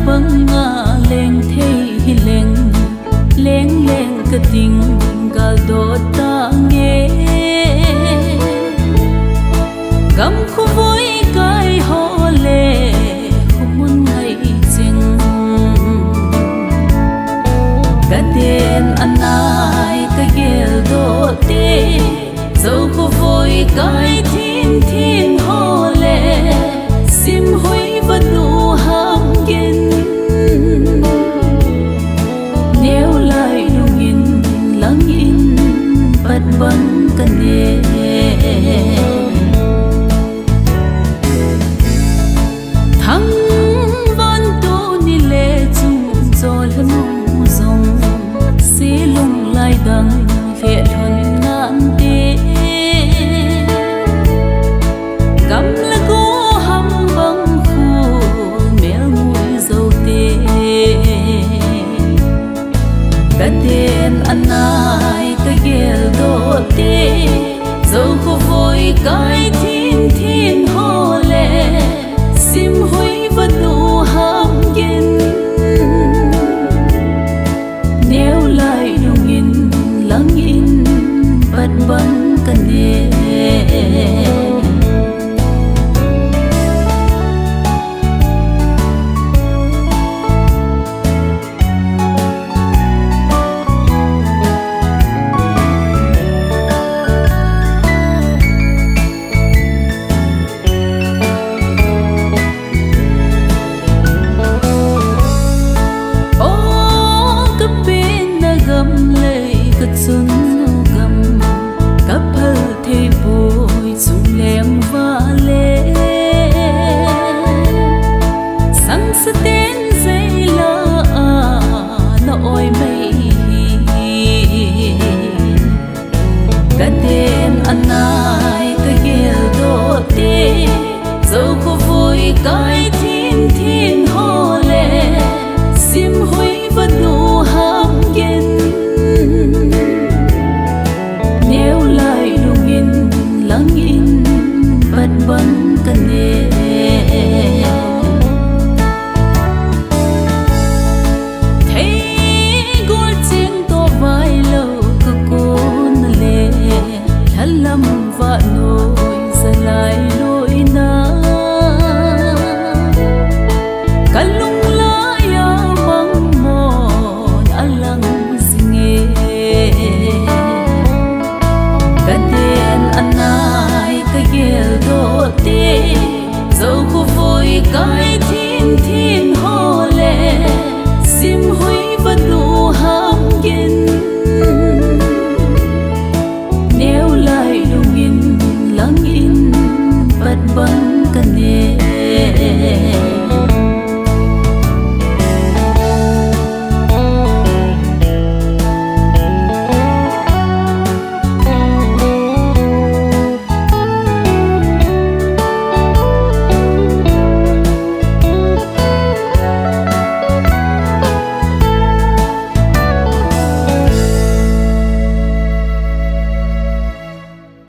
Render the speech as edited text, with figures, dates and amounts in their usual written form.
băng ngà leng thấy leng leng leng cái tình gal đốt ta nghe gam khu vui cái hồ lệ không muốn ngày chừng cái tên anh ai cái ghel đốt tê dẫu khu vui cái thiên thiên hồ lệ sim huy vẫn đủ ham gin nếu lại nung in lắng in bắt bắn cái nề thăng văn tô ni lệ chung cho lần mong dòng xí lung lại đằng lệ thuần ngàn tê cắm là cố hăm băng khu mèo mũi dâu tê cái tên anh ai cái ghel đốt tê dẫu khu vui cái thiên thiên hồ lệ sim huy vẫn đủ ham gin nếu lại nung in lắng in bắt bắn cái nề xuân gầm cắp hơ thay bồi chung lem và lê sáng sẽ tên dây la nó ôi mây cái tên anh ai cái ghel đốt tê dẫu khu vui cái